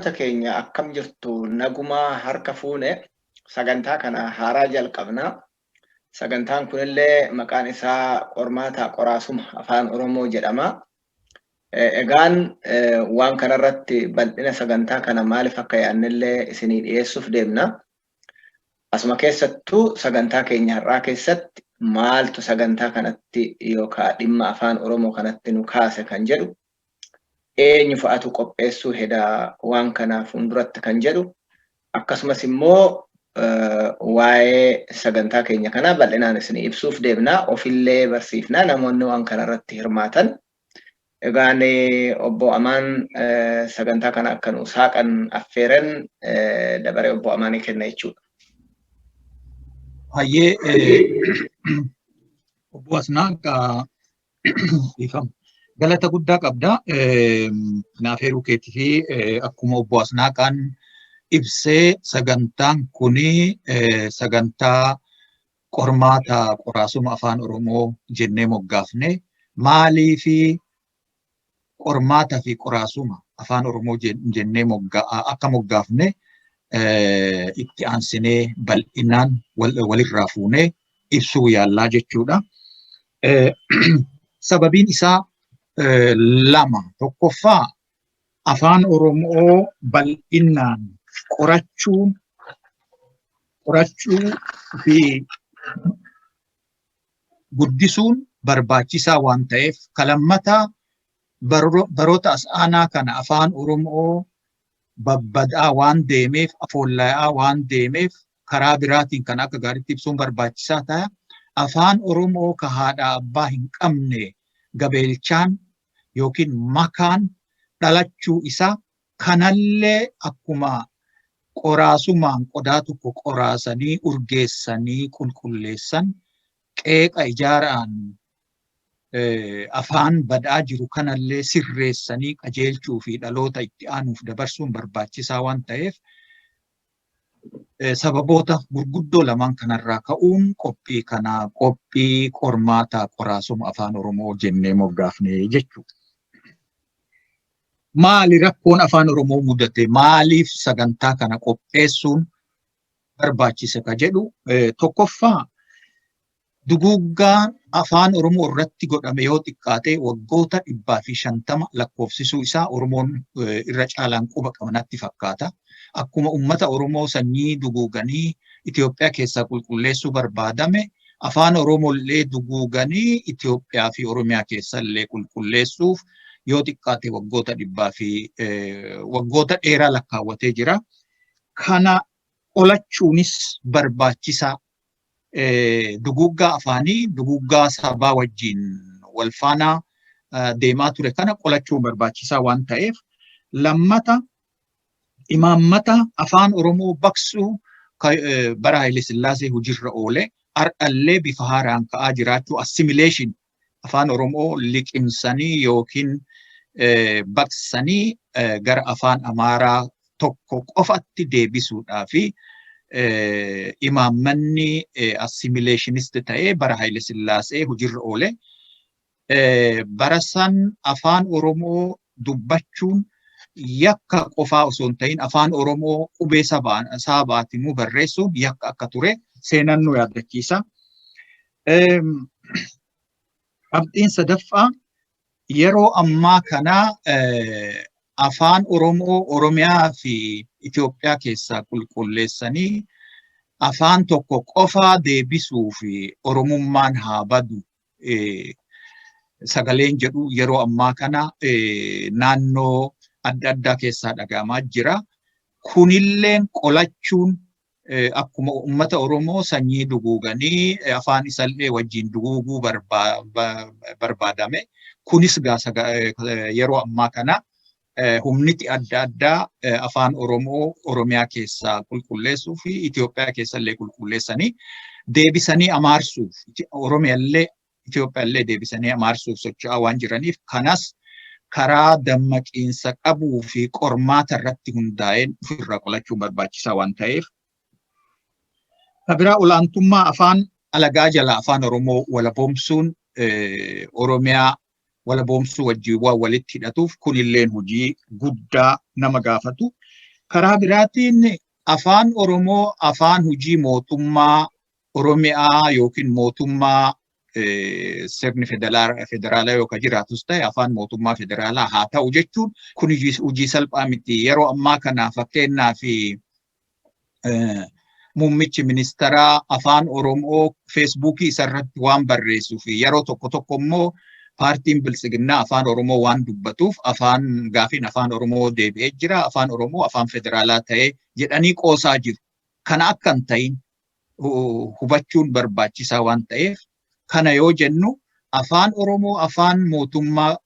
keenya akkam jirtu nagumaa harka fuune sagantaa kana haaraa jalqabna. Sagantaan kunillee maqaan isaa qormaata qoraasuma afaan Oromoo jedhama. Egaan waan kanarratti bal'ina sagantaa kana maaliif akka yaannillee isinii dhiyeessuuf deemna. Asuma keessattuu sagantaa keenya har'aa keessatti maaltu sagantaa kanatti yookaan dhimma afaan Oromoo kanatti nu kaase kan jedhu eenyu fa'atu qopheessuu heda waan kana fuulduratti kan jedhu akkasumas immoo waa'ee sagantaa keenya kana bal'inaan isinii ibsuuf deemna. Ofillee barsiifna namoonni waan kanarratti hirmaatan. Egaan obbo Amaan sagantaa kana akka nu saaqan affeeran dabaree obbo Amaanii kenna jechuudha. Hayyee obbo Asnaa ifam galata guddaa qabda. Naaf heeruu keetii fi akkuma obbo Asnaaqaan ibsee sagantaan kuni sagantaa qormaata qoraasuma afaan Oromoo jennee moggaafne. Maalii fi qormaata fi qoraasuma afaan Oromoo jennee akka moggaafne itti aansinee bal'inaan walirraa fuunee ibsuu yaallaa jechuudha. Sababiin isaa lama. Tokkoffaa afaan Oromoo bal'inaan qorachuu fi guddisuun barbaachisaa waan ta'eef, kalammataa baroota as aanaa kana afaan Oromoo babbadaa waan deemeef, afoolla'aa waan deemeef karaa biraatiin kan akka gaariitti ibsuun barbaachisaa ta'a. Afaan Oromoo ka haadha abbaa hin qabne gabeelchaan yookiin makaan dhalachuu isaa kanallee akkuma qoraasumaan qodaa tokko qoraasanii urgeessanii qulqulleessan qeeqa ijaaraan afaan badaa jiru kanallee sirreessanii qajeelchuu fi dhaloota itti aanuuf dabarsuun barbaachisaa waan ta'eef sababoota gurguddoo lamaan kanarraa ka'uun qophii qormaata qoraasuma afaan Oromoo jennee moggaafne jechuudha. Maali rakkoon afaan Oromoo mudate? Maaliif sagantaa kana qopheessuun barbaachise ka jedhu? Tokkoffaa duguuggaa afaan Oromoo irratti godhame yoo xiqqaate waggoota 150 lakkoofsisuu isaa Oromoon irra caalaan quba qabanatti fakkaata. Akkuma uummata Oromoo sanyii duguuganii Itoophiyaa keessaa qulqulleessuu barbaadame, afaan Oromollee duguuganii Itoophiyaa fi Oromiyaa keessallee qulqulleessuuf yoo xiqqaate waggoota dheeraa lakkaawwatee jira. Kana qolachuunis barbaachisaa. Duguuggaa afaanii duguuggaa sabaa wajjin wal faana deemaa ture kana qolachuun barbaachisaa waan ta'eef, lammata imaammata afaan Oromoo baqsuu bara Haile Sillaasee hojiirra oole har'allee bifa haaraan ka'aa jiraachuu assimilation afaan Oromoo liqimsanii yookiin baqsanii gara afaan Amaaraa tokko qofatti deebisuudhaa fi imaammanni assimilationist ta'ee bara Haile Sillaasee hojiirra oole. Bara san afaan Oromoo dubbachuun yakka qofaa osoo hin ta'in afaan Oromoo qubee sabaatiin barreessuun yakka akka ture seenaan nu yaadachiisa. Qabxiin sadaffaa yeroo ammaa kana afaan Oromoo Oromiyaa fi Itoophiyaa keessaa qulqulleessanii afaan tokko qofaa deebisuu fi Oromummaan haa badu sagaleen jedhu yeroo ammaa kana naannoo adda addaa keessaa dhagahamaa jira. Kunilleen qolachuun akkuma uummata Oromoo sanyii duguuganii afaan isallee wajjin duguuguu barbaadame. Kunis yeroo ammaa kana humniti adda addaa afaan Oromoo Oromiyaa keessaa qulqulleessuu fi Itoophiyaa keessallee qulqulleessanii deebisanii amaarsuuf Oromiyaallee Itoophiyaallee deebisanii amaarsuuf socho'aa waan jiraniif kanas karaa dammaqiinsa qabuu fi qormaata irratti hundaa'een ofirraa qolachuun barbaachisaa waan ta'eef. Kabiraa olaantummaa afaan alagaa jala afaan Oromoo walaboomsuun Oromiyaa walaboomsuu wajjin waan walitti hidhatuuf kunilleen hojii guddaa nama gaafatu. Karaa biraatiin afaan Oromoo afaan hojii mootummaa Oromiyaa yookiin mootummaa sirni federaalaa yookaan jiraatus ta'e afaan mootummaa federaalaa haa ta'u jechuun kun hojii salphaa miti. Yeroo ammaa kana fakkeenyaaf muummichi ministeeraa afaan Oromoo feesbuukii isarratti waan barreessuu fi yeroo tokko tokko immoo paartiin bilisiginnaa afaan Oromoo waan dubbatuuf gaafiin afaan Oromoo deebi'ee jira. Afaan Oromoo afaan federaalaa ta'ee jedhanii qoosaa jiru. Kana akka hin ta'in hubachuun barbaachisaa waan ta'eef kana yoo jennu afaan Oromoo afaan mootummaa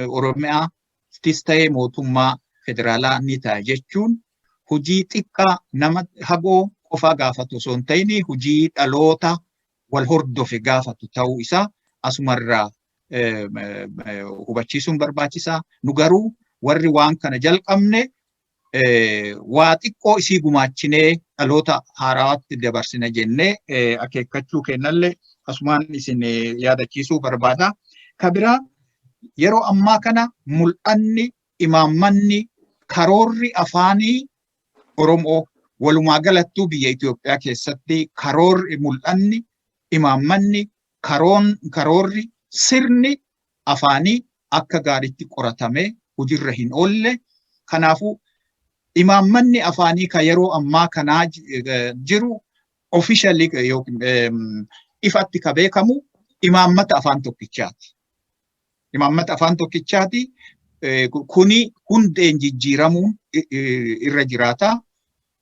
Oromiyaattis ta'ee mootummaa federaalaa ni ta'a jechuun hojii xiqqaa nama hagoo qofaa gaafatu osoo hin ta'in hojii dhaloota wal hordofe gaafatu ta'uu isaa asumarraa hubachiisuun barbaachisaa. Nu garuu warri waan kana jalqabne waa xiqqoo isii gumaachinee dhaloota haaraatti dabarsina jennee akeekkachuu kennallee asumaan isin yaadachiisuu barbaada. Kabiraa yeroo ammaa kana mul'anni imaammanni karoorri afaanii Oromoo walumaa galattuu biyya Itoophiyaa keessatti karoorri mul'anni imaammanni karoorri sirni afaanii akka gaariitti qoratamee hojiirra hin oolle. Kanaafuu imaammanni afaanii kan yeroo ammaa kanaa jiru officially ifatti ka beekamu imaammata afaan tokkichaati. Imaammata afaan tokkichaati. Kuni hundeen jijjiiramuun irra jiraata.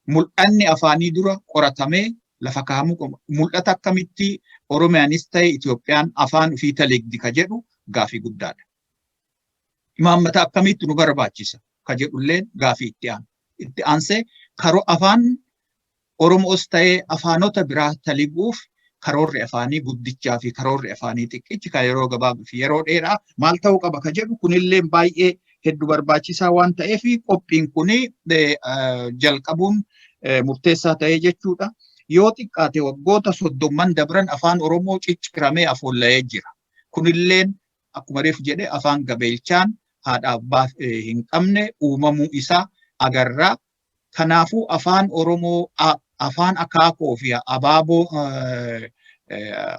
Mul'anni afaanii dura qoratamee lafa kaa'amu mul'ata akkamitti Oromiyaanis ta'e Itoophiyaan afaan ofii taleegdi ka jedhu gaafii guddaadha. Imaammata akkamitti nu barbaachisa ka jedhullee gaafii itti aansee afaan Oromoos ta'e afaanota biraa taleeguuf karoorri afaanii guddichaa fi karoorri afaanii xiqqaachi kan yeroo gabaabaa fi yeroo dheeraa maal ta'uu qaba ka jedhu kunillee baay'ee hedduu barbaachisaa waan ta'eef qophiin kuni jalqabuun murteessaa ta'ee jechuudha. Yoo xiqqaate waggoota 30 dabran afaan Oromoo cicciramee afoolla'ee jira. Kunillee akkuma reefu jedhe afaan gabeelchaan haadha abbaa hin qabne uumamuu isaa agarra. Kanaafuu afaan Oromoo afaan akaakoo fi abaaboo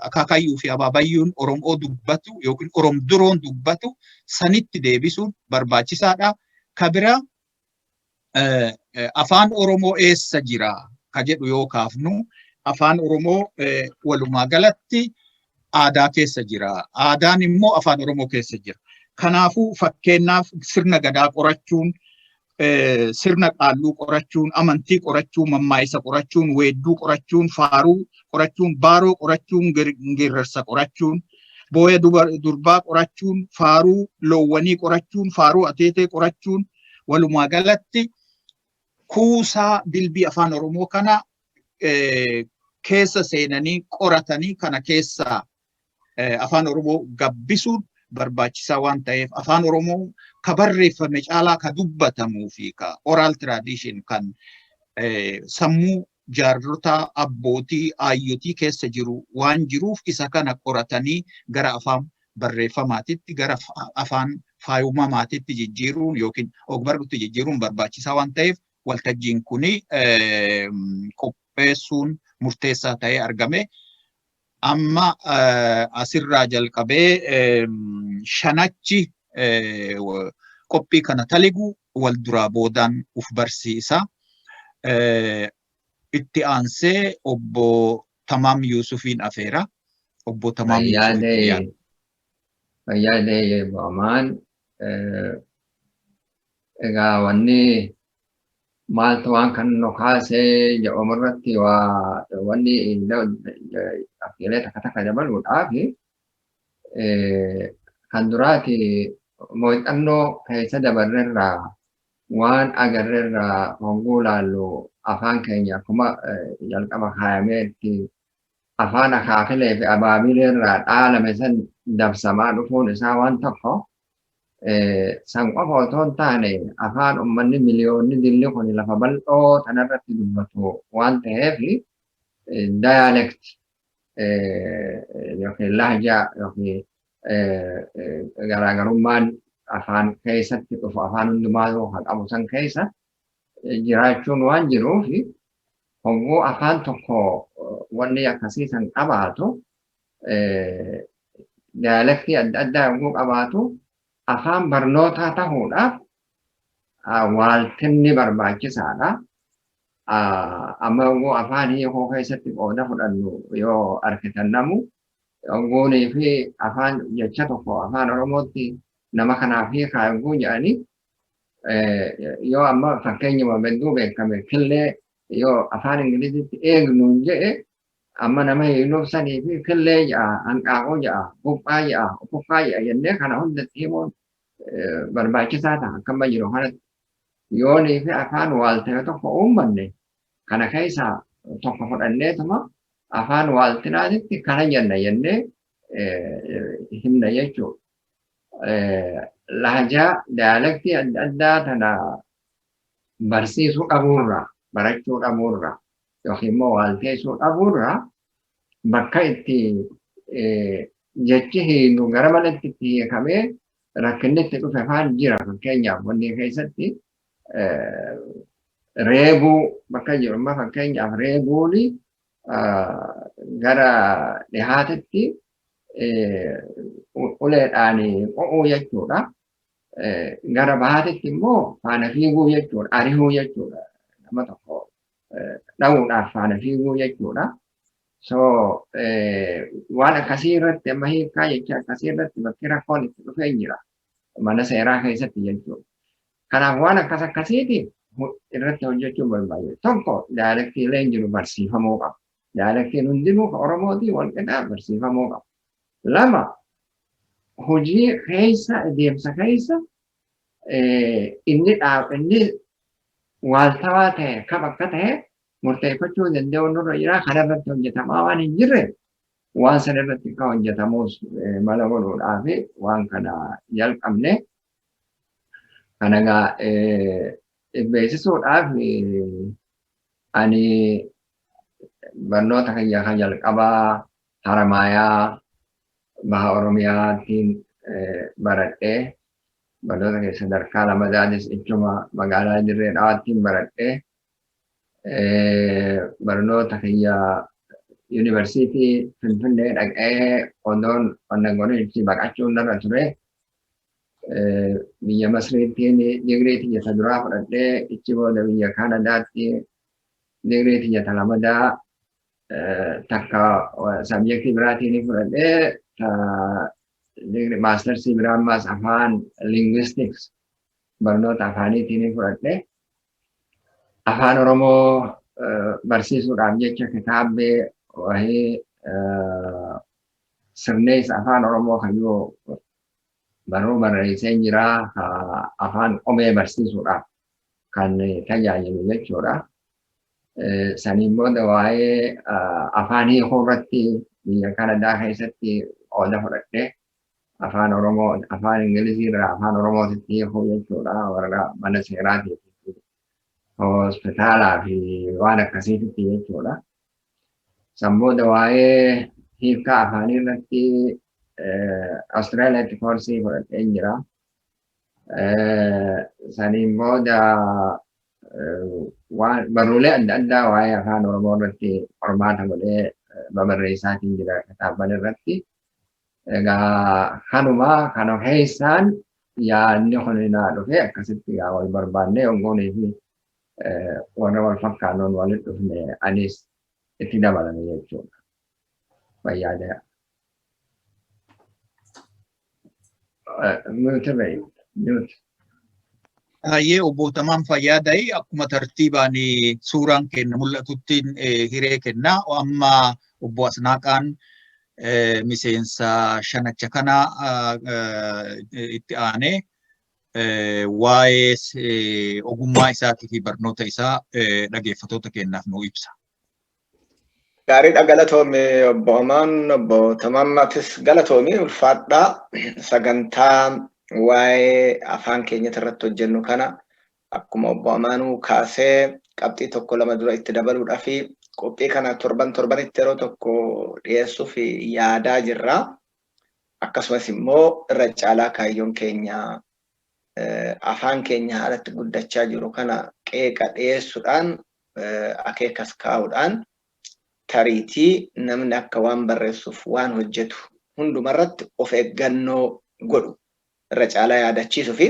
akaakayyuu fi abaabayyuun Oromoo dubbatu yookiin Oromduroon dubbatu sanitti deebisuun barbaachisaadha. Kabira afaan Oromoo eessa jira ka jedhu yoo kaafnu afaan Oromoo walumaa galatti aadaa keessa jira. Aadaan immoo afaan Oromoo keessa jira. Kanaafuu fakkeenyaaf sirna gadaa qorachuun sirna qaalluu qorachuun, amantii qorachuun, mammaayisa qorachuun, weedduu qorachuun, faaruu qorachuun, baaroo qorachuun, girrarsa qorachuun, booya durbaa qorachuun, faaruu loowwanii qorachuun, faaruu ateetee qorachuun walumaa galatti kuusaa dilbii afaan Oromoo kana keessa seenanii qoratanii kana keessa afaan Oromoo gabbisuun barbaachisaa waan ta'eef afaan Oromoo ka barreeffame caalaa ka dubbatamuu fi ka oral tradition kan sammuu jaarrota abbootii aayyotii keessa jiru waan jiruuf isa kana qoratanii gara afaan barreeffamaatitti gara afaan faayumamaatitti jijjiiruun yookiin ogbarruutti jijjiiruun barbaachisaa waan ta'eef waltajjiin kuni qopheessuun murteessaa ta'ee argame. Amma asirraa jalqabee shanachi qophii kana taligu wal duraa boodaan uf barsiisa. Itti aansee obbo Tamaam Yuusufiin afeera. Obbo Tamaam Yuusufiin Fayyaadee Ba'amaan egaa wanni maaltu waan kan nu kaasee jedhamarratti waa wanni afkiilee takka dabaluudhaaf kan duraati muuxannoo keessa dabarreerraa waan agarreerraa honguu laallu afaan keenya akkuma jalqaba kaayameetti afaan akaakilee fi abaabileerraa dhaalame san dabsamaa dhufuun isaa waan tokko san qofa otoo hin taane afaan uummanni miliyoonni dilli kun lafa bal'oo tanarratti dubbatu waan ta'eef dialect yookiin lahjaa yookiin garaagarummaan afaan keessatti dhufu afaan hundumaa yoo qabu san keessa jiraachuun waan jiruuf hogguu afaan tokko wanni akkasii san qabaatu diyaalektii adda addaa hogguu qabaatu afaan barnootaa ta'uudhaaf waaltinni barbaachisaadha. Amma hogguu afaan hiikoo keessatti qooda fudhannu yoo argitannamu hogguunii fi afaan jecha tokko afaan Oromootti nama kanaaf hiikaa hogguu jedhanii yoo amma fakkeenyuma bedduu beekame killee yoo afaan Ingilizitti eegnuun jedhe amma nama hiiluuf sanii fi killee ja'a, hanqaaquu ja'a, buphaa ja'a, uffufaa ja'a jennee kana hundatti himuun barbaachisaa ta'a akkama jiru kanatti. Yoonii fi afaan waaltee tokko uummanne kana keessaa tokko fudhanneetuma afaan waaltinaatitti kana jenna jennee himna jechuudha. Lahjaa diyaalektii adda addaa tana barsiisuu dhabuurraa, barachuu dhabuurraa yookiin immoo waalteessuu dhabuurraa bakka itti jechi hiinu gara malatti itti hiikamee rakkinni itti dhufe faan jira. Fakkeenyaaf wanni keessatti reebuu bakka jiru amma fakkeenyaaf reebuuni gara dhihaatitti uleedhaan qo'uu jechuudha. Gara bahaatitti immoo faana fiiguu jechuudha. Arihuu jechuudha. Nama tokko dha'uudhaaf faana fiiguu jechuudha. So waan akkasii irratti amma hiikaa jecha akkasii irratti bakki rakkoon itti dhufee jira. Mana seeraa keessatti jechuudha. Kanaaf waan akkasiitiif irratti hojjechuun barbaachisa. Tokko diyaalektiileen jiru barsiifamuu qaba. Diyaalektiin hundinuu Oromootii wal qixaa barsiifamuu qaba. Lama hojii keessa adeemsa keessa inni waaltawaa ta'e kam akka ta'e murteeffachuu danda'u nurra jira. Kana irratti hojjetamaa waan hin jirre waan sana irratti akka hojjetamuus mala godhuudhaaf waan kana jalqabne. Kana egaa beeksisuudhaaf ani barnoota kiyya kan jalqabaa Haramaayaa Baha Oromiyaatiin baradhee barnoota keessa sadarkaa lamadaanis ichuma magaalaa Dirree Dhawaattiin baradhee barnoota kiyya yuunivarsiitii Finfinnee dhaqee odoon qonna godhanitti baqachuun narra ture. Biyya Masriittiin digirii tiyya duraa fudhadhee ichi booda biyya Kaanadaatti digirii tiyya lamadaa takka sabjektii biraatiin fudhadhee maastersii biraa ammaas afaan linguistics barnoota afaaniitiin fudhadhee afaan Oromoo barsiisuudhaaf jecha kitaabee wahii sirneessa afaan Oromoo kayyoo baruu barreessee jira afaan qomee barsiisuudhaaf kan tajaajilu jechuudha. Saniin booda waa'ee afaan hiikuu irratti biyya Kanadaa keessatti qooda fudhadhee afaan Oromoo afaan Ingilizii irraa afaan Oromootitti hiikuu jechuudha. Warra mana seeraatii hospitaalaa fi waan akkasiitti jechuudha. San booda waa'ee hiikaa afaanii irratti Austraaliyaatti koorsii fudhadhee jira. Saniin booda barruulee adda addaa waa'ee afaan Oromoo irratti qormaata godhee babarreessaatiin jira kitaaban irratti. Egaa kanuma kana keessaan yaadni kun naa dhufe akkasitti yaa wal barbaannee ongoonii fi warra wal fakkaannoon walitti dhufne anis itti dabalame jechuudha. Fayyaadee. Ayyee obbo Tamaan Fayyaadee akkuma tartiibaan suuraan kenna mul'atutti hiree kenna. Amma obbo Asnaaqaan miseensa shanacha kana itti aanee waa'ee ogummaa isaatii fi barnoota isaa dhaggeeffattoota kennaaf nu ibsa. Gaariidha galatoomii obbo Amaan obbo Tamaamaatis galatoomii ulfaadhaa sagantaa waa'ee afaan keenyatti irratti hojjennu kana akkuma obbo Amaanuu kaasee qabxii tokko lama dura itti dabaluudhaa fi qophii kana torbanitti yeroo tokko dhiyeessuuf yaadaa jirra. Akkasumas immoo irra caalaa kaayyoon keenya afaan keenya haalatti guddachaa jiru kana qeeqa dhiyeessuudhaan akeekas kaa'uudhaan tariitii namni akka waan barreessuuf waan hojjetu hundumarratti of eeggannoo godhu irra caalaa yaadachiisuu fi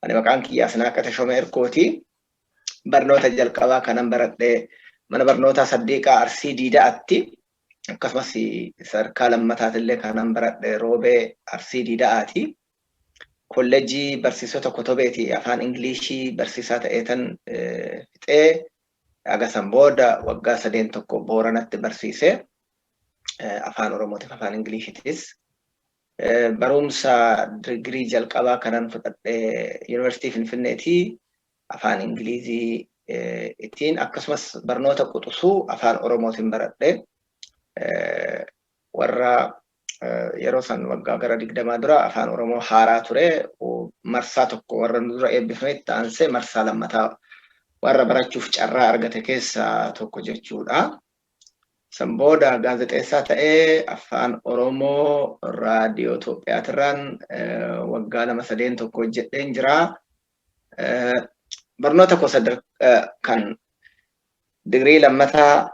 ani maqaan kiyyaa Asnaaqaa Tashomee Erkootii barnoota jalqabaa kanan baradhee mana barnootaa Saddiiqaa Arsii Diidaatti akkasumas sadarkaa lammataatillee kanan baradhee Roobee Arsii Diidaati. Kolleejjii barsiisota Kotobeeti afaan Ingilishii barsiisaa ta'eetan fixee agasan booda waggaa 3 Booranatti barsiisee afaan Oromootiif afaan Ingilishittis barumsa digirii jalqabaa kanan fudhadhee Yuunivarsiitii Finfinneetii afaan Ingilizii ittiin akkasumas barnoota quxisuu afaan Oromootiin baradhee warra yeroo san waggaa gara 20 dura afaan Oromoo haaraa ture marsaa tokko warra dura eebbifametti aansee marsaa lammataa warra barachuuf carraa argate keessaa tokko jechuudha. San booda gaazexeessaa ta'ee afaan Oromoo raadiyoo Itoophiyaatirraan waggaa 2-3 hojjedheen jira. Barnoota gosa kan digirii lammataa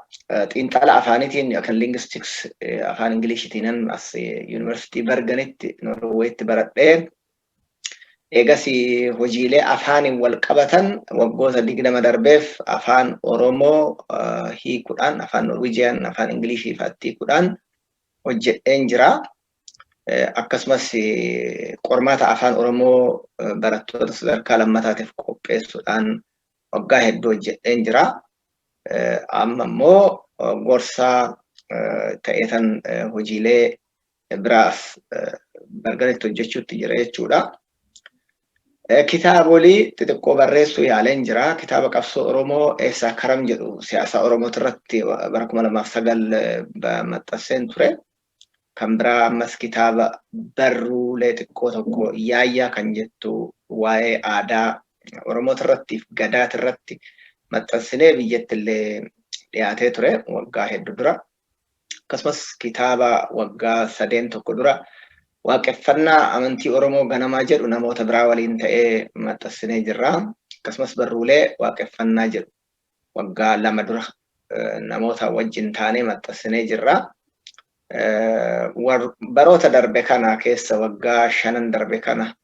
xiinxala afaanitiin yookaan linguistics afaan Ingiliishitiin as Yuunivarsiitii Berganitti Norweetti baradhee eegas hojiilee afaaniin wal qabatan waggoota 20 darbeef afaan Oromoo hiikuudhaan afaan Norwegian afaan Ingilishii fa'aatti hiikuudhaan hojjedheen jira. Akkasumas qormaata afaan Oromoo barattoota sadarkaa lammataatiif qopheessuudhaan waggaa hedduu hojjedheen jira. Amma immoo gorsaa ta'eetan hojiilee biraas Berganitti hojjechuutti jira jechuudha. Kitaabolee xixiqqoo barreessuu yaaleen jira. Kitaaba qabsoo Oromoo eessaa karam jedhu siyaasa Oromootirratti bara 2009 maxxanseen ture. Kan biraa ammas kitaaba barruulee xiqqoo tokko yaayyaa kan jettu waa'ee aadaa Oromootirratti gadaatirratti maxxansinee biyyattillee dhiyaatee ture waggaa hedduu dura. Akkasumas kitaaba waggaa 3 dura waaqeffannaa amantii Oromoo ganamaa jedhu namoota biraa waliin ta'ee maxxansinee jirra. Akkasumas barruulee waaqeffannaa jedhu waggaa 2 dura namoota wajjin taanee maxxansinee jirra. Baroota darbe kana keessa waggaa 5 darbe kana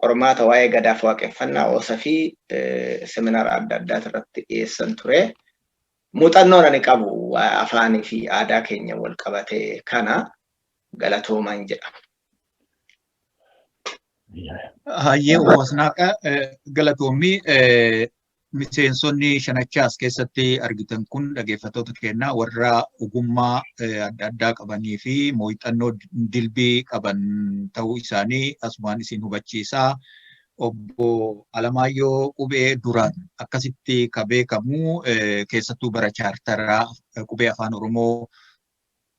qormaata waa'ee gadaaf waaqeffannaa oosa fi seminaara adda addaa irratti dhiyeessan ture. Muuxannoon ani qabu afaanii fi aadaa keenya wal qabate kana galatoomaan jedha. Hayyee Asnaaqaa galatoomii miseensonni shanachaa as keessatti argitan kun dhaggeeffattoota keenyaa warra ogummaa adda addaa qabanii fi muuxannoo dilbii qaban ta'uu isaanii asumaan isin hubachiisaa. Obbo Alamaayyoo Qubee duraan akkasitti ka beekamu keessattuu bara chaartaraa qubee afaan Oromoo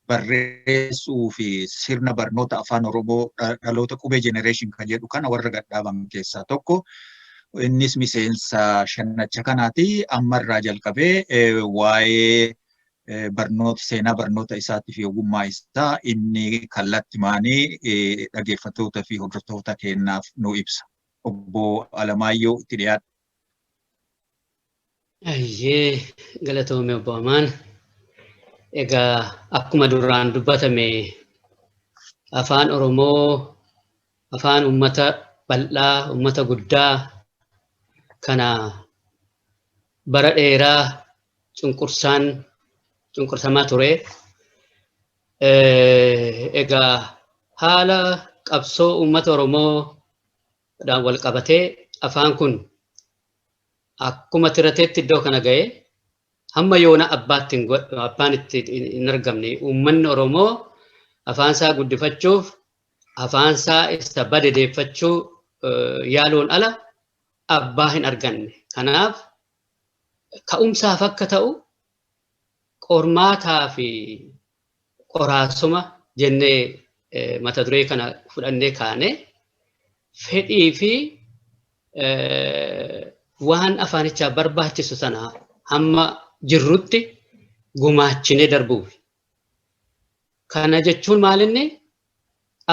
barreessuu fi sirna barnoota afaan Oromoo dhaloota qubee generation kan jedhu kana warra gadhaaban keessaa tokko. Innis miseensa shanacha kanaati. Ammarraa jalqabee waa'ee barnoota seenaa barnoota isaatii fi ogummaa isaa inni kallattimaanii dhaggeeffattoota fi hordoftoota keenyaaf nu ibsa. Obbo Alamaayyoo itti dhiyaadha. Ayyee galatoome obbo Amaan. Egaa akkuma duraan dubbatame afaan Oromoo afaan uummata bal'aa uummata guddaa kana bara dheeraa cunqursamaa ture. Egaa haala qabsoo uummata Oromoo dhaan wal qabatee afaan kun akkuma tirateetti iddoo kana ga'e hamma yoona abbaan itti hin argamne uummanni Oromoo afaan isaa guddifachuuf afaan isaa isa badedeeffachuu yaaluun ala abbaa hin arganne. Kanaaf ka'umsaaf akka ta'u qormaataa fi qoraasuma jennee mata duree kana fudhannee kaane fedhii fi waan afaanichaa barbaachisu sana hamma jirrutti gumaachinee darbuuf. Kana jechuun maalinni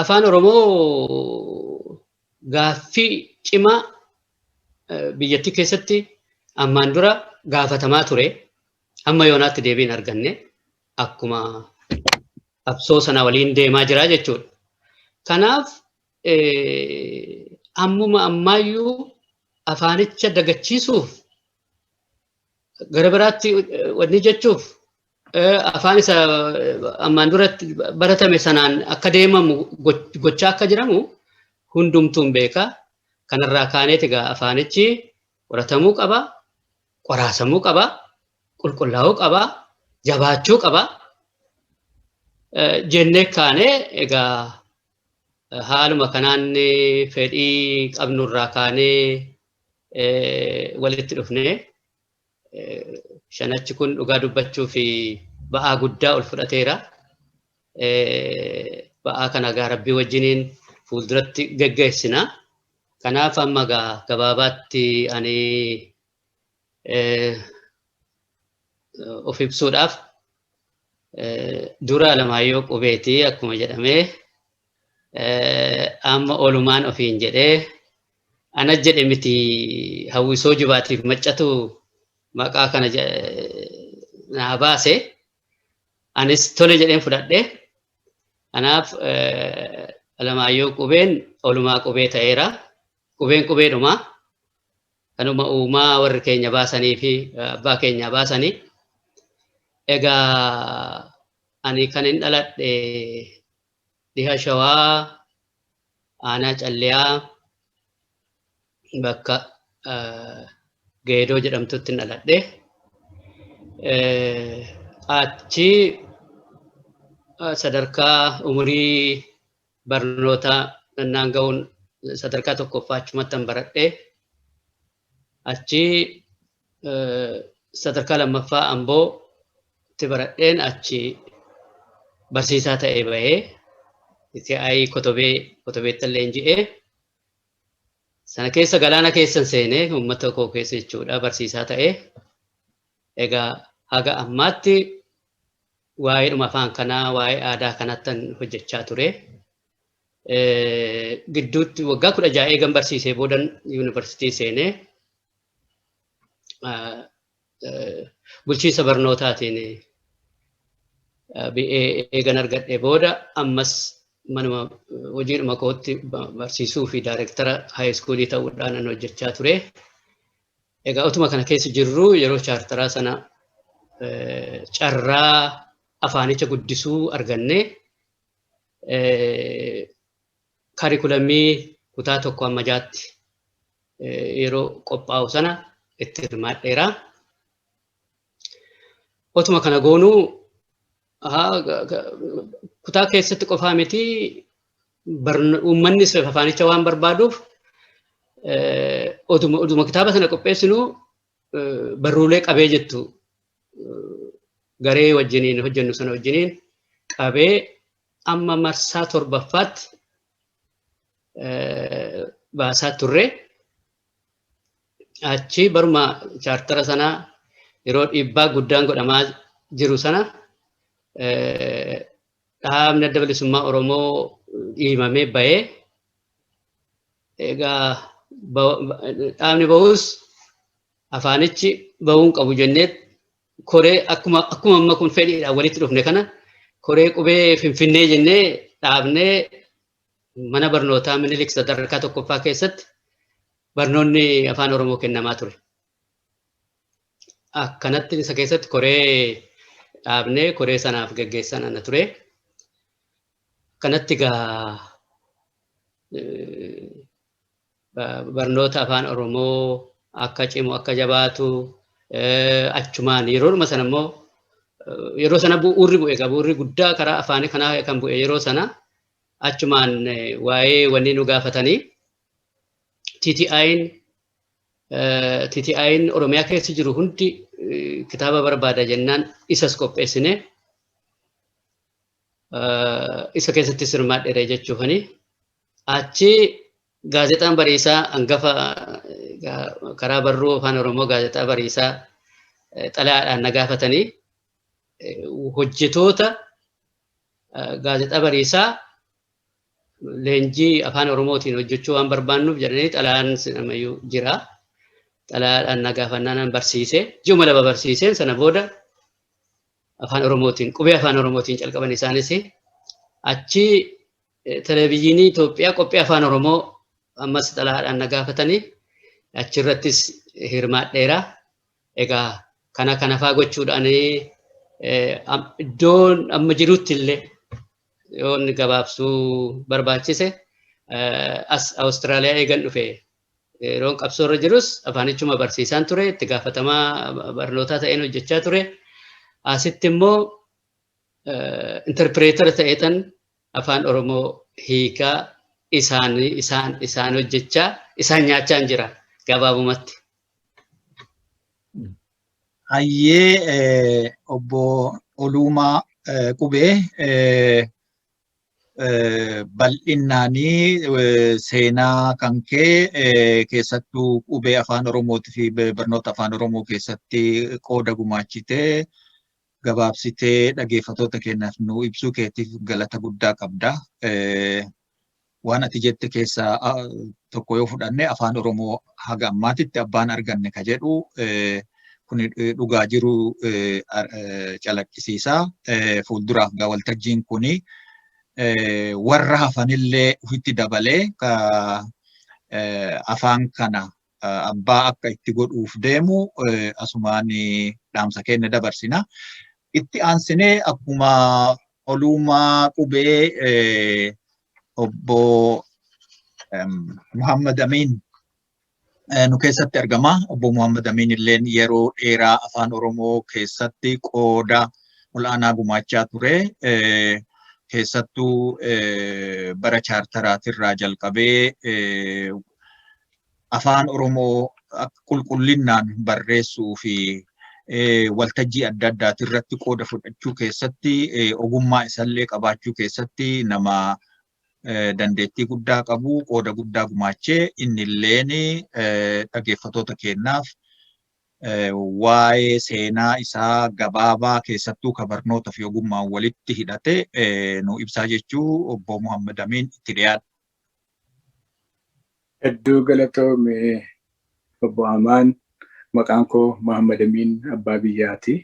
afaan Oromoo gaaffii cimaa biyyattii keessatti ammaan dura gaafatamaa ture amma yoonaatti deebiin arganne akkuma qabsoo sana waliin deemaa jira jechuudha. Kanaaf ammuma ammaayyuu afaanicha dagachiisuuf gara biraatti wanni jechuuf afaan isa ammaan duratti baratame sanaan akka deemamu gochaa akka jiramu hundumtuun beeka. Kanarraa kaaneeti egaa afaanichi qoratamuu qaba, qoraasamuu qaba, qulqullaa'uu qaba, jabaachuu qaba. Jennee kaanee egaa haaluma kanaan fedhii qabnurraa kaanee walitti dhufnee shanachi kun dhugaa dubbachuu fi ba'aa guddaa ol fudhateera. Ba'aa kana egaa Rabbii wajjiniin fuulduratti geggeessina. Kanaaf amma gabaabaatti ani of ibsuudhaaf dura Alamaayyoo Qubeetii akkuma jedhamee amma oolumaan ofiin jedhee ana jedhe miti hawwisoo jibaatiif maccatu maqaa kana naa baase anis tole jedheen fudhadhe. Kanaaf Alamaayyoo Qubeen oolumaa qubee ta'eera. Qubeen qubeedhuma kanuma uumaa warri keenya baasanii fi abbaa keenya baasanii. Egaa ani kan hin dhaladhe dhiha Shawaa aanaa Calliyaa bakka Geedoo jedhamtutti hin dhaladhe. Achi sadarkaa umurii barnootaa nannaan ga'uun sadarkaa tokkoffaa achumatti hin baradhe. Achi sadarkaa lammaffaa Amboo itti baradheen achi barsiisaa ta'ee bahee TTI Kotobeetti illee inji'ee sana keessa galaana keessan seenee uummata koo keessa jechuudha barsiisaa ta'ee. Egaa haga ammaatti waa'eedhuma afaan kanaa waa'ee aadaa kanattan hojjechaa ture. Gidduutti waggaa 16 eegan barsiisee boodan yuunivarsiitii seenee bulchiinsa barnootaatiin eegan argadhee booda ammas manuma hojiidhuma kootti barsiisuu fi daayireektara haayiskuulii ta'uudhaan hojjechaa ture. Egaa utuma kana keessa jirru yeroo chaartaraa sana carraa afaanicha guddisuu arganne kaarikulamii kutaa tokko amma jaatti yeroo qophaa'u sana itti hirmaadheera. Otuma kana goonuu kutaa keessatti qofaa miti uummanni afaanicha waan barbaaduuf oduma kitaaba sana qopheessinu barruulee qabee jettu garee wajjiniin hojjennu sana wajjiniin qabee amma marsaa 7ffaatti baasaa turre. Achi baruma chaartara sanaa yeroo dhiibbaa guddaan godhamaa jiru sana dhaabni Adda Bilisummaa Oromoo dhiibamee bahee. Egaa dhaabni bahus afaanichi bahuun qabu jennee koree akkuma amma kun fedhiidhaan walitti dhufne kana koree qubee Finfinnee jennee dhaabnee mana barnootaa Minilik sadarkaa tokkoffaa keessatti barnoonni afaan Oromoo kennamaa ture. Akkanatti isa keessatti koree dhaabnee koree sanaaf gaggeessan ana ture. Kanatti egaa barnoota afaan Oromoo akka cimu akka jabaatu achumaan yeroodhuma sana immoo yeroo sana bu'uurri bu'e bu'uurri guddaa karaa afaanii kanaa kan bu'e yeroo sana achumaan waa'ee wanni nu gaafatanii TTI'n Oromiyaa keessa jiru hundi kitaaba barbaada jennaan isas qopheessine isa keessatti hirmaadheera jechuufani. Achi gaazexaan Bariisaa hangafa karaa barruu afaan Oromoo gaazexaa Bariisaa xalayaadhaan na gaafatanii hojjetoota gaazexaa Bariisaa leenjii afaan Oromootiin hojjechuu waan barbaannuuf jedhanii xalayaan sinamayyuu jira. Xalayaadhaan na gaafannaan barsiisee ji'uma lama barsiiseen sana booda afaan Oromootiin qubee afaan Oromootiin calqaban isaanis achi televezyiinii Itoophiyaa qophii afaan Oromoo ammas xalayaadhaan na gaafatanii achirrattis hirmaadheera. Egaa kana faa gochuudhaan iddoon amma jirutti illee yoo inni gabaabsuu barbaachise as Awustiraaliyaa eegan dhufe yeroon qabsoorra jirus afaanichuma barsiisaan ture, itti gaafatamaa barnootaa ta'een hojjechaa ture. Asitti immoo interpreetara ta'eetan afaan Oromoo hiikaa isaan hojjechaa isaan nyaachaa jira gabaabumatti. Hayyee obbo Olumaa Qubee bal'innaanii seenaa kan kee keessattuu qubee afaan Oromootii fi barnoota afaan Oromoo keessatti qooda gumaachitee gabaabsitee dhaggeeffattoota keenyaaf nu ibsuu keetiif galata guddaa qabda. Waan ati jette keessaa tokko yoo fudhanne afaan Oromoo haga ammaatitti abbaan arganne ka jedhu kun dhugaa jiru calaqqisiisa. Fuulduraaf waltajjiin kuni warra hafanillee ofitti dabalee afaan kana abbaa akka itti godhuuf deemu asumaan dhaamsa keenya dabarsina. Itti aansinee akkuma Olumaa Qubee obbo Muhammad Amin nu keessatti argama. Obbo Muhammad Amin illeen yeroo dheeraa afaan Oromoo keessatti qooda olaanaa gumaachaa ture. Keessattuu bara chaartaraatirraa jalqabee afaan Oromoo qulqullinnaan barreessuu fi waltajjii adda addaati irratti qooda fudhachuu keessatti ogummaa isallee qabaachuu keessatti nama dandeettii guddaa qabu, qooda guddaa gumaachee inni illeen dhaggeeffattoota keenyaaf waa'ee seenaa isaa gabaabaa keessattuu ka barnoota fi ogummaan walitti hidhate nu ibsaa jechuu obbo Muhammad Amin itti dhiyaadha. Hedduu galatoome obbo Amaan, maqaan koo Muhammad Amin abbaa biyyaati.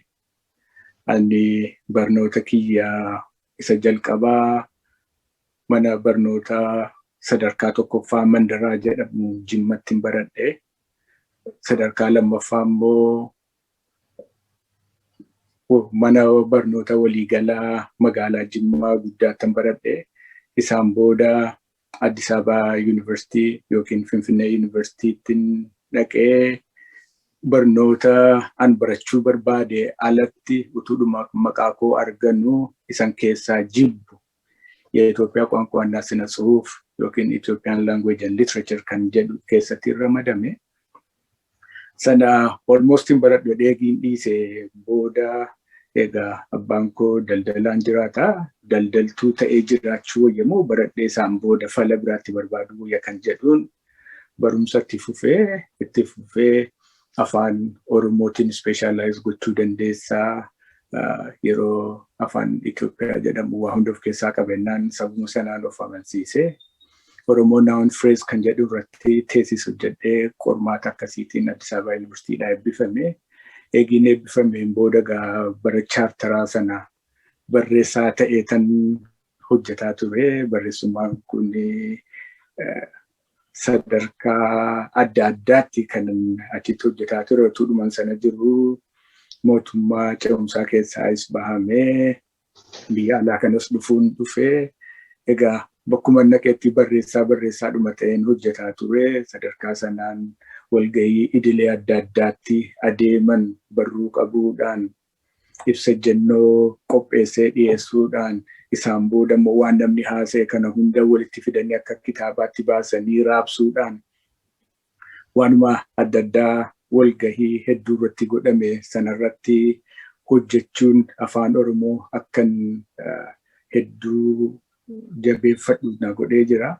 Ani barnoota kiyyaa isa jalqabaa mana barnoota sadarkaa tokkoffaa Mandaraa jedhamu Jimmatti baradhe. Sadarkaa lammaffaa immoo mana barnoota waliigalaa magaalaa Jimmaa guddaatti baradhe. Isaan booda Addis Ababa University yookiin Finfinnee Universitytti dhaqee barnoota an barachuu barbaade alatti utuudhuma maqaa koo argannu isan keessaa jibbu የኢትዮጵያ ቋንቋና ስነ ጽሁፍ yookiin Ethiopian language and literature kan jedhu keessatti ramadame. Sana almost baradhu dheegiin dhiise booda egaa abbaan koo daldalaan jiraata. Daldaltuu ta'ee jiraachuu wayyamoo baradhee isaan booda fala biraatti barbaadu wayya kan jedhuun barumsa itti fufee afaan Oromootiin specialize gochuu dandeessaa. Yeroo afaan Itoophiyaa jedhamu waa hunda of keessaa qabannaan sabuma sanaan of amansiise. Oromoo noun phrase kan jedhu irratti teesis hojjedhee qormaata akkasiitiin Addis Ababa Yuunivarsiitiidhaa eebbifame. Eegiin eebbifameen booda bara chaartaraa sana barreessaa ta'ee tan hojjetaa ture. Barreessummaan kun sadarkaa adda addaatti kan achitti hojjetaa ture. Utuudhumaan sana jiru mootummaa ce'umsaa keessaas bahamee biyya alaa kanas dhufuun dhufee egaa bakkuma naqeetti barreessaa dhuma ta'een hojjetaa ture. Sadarkaa sanaan walgahii idilee adda addaatti adeeman barruu qabuudhaan ibsa jennoo qopheessee dhiyeessuudhaan isaan booda immoo waan namni haasa'e kana hunda walitti fidanii akka kitaabaatti baasanii raabsuudhaan waanuma adda addaa walgahii hedduu irratti godhame sanarratti hojjechuun afaan Oromoo akkan hedduu jabeeffadhu na godhee jira.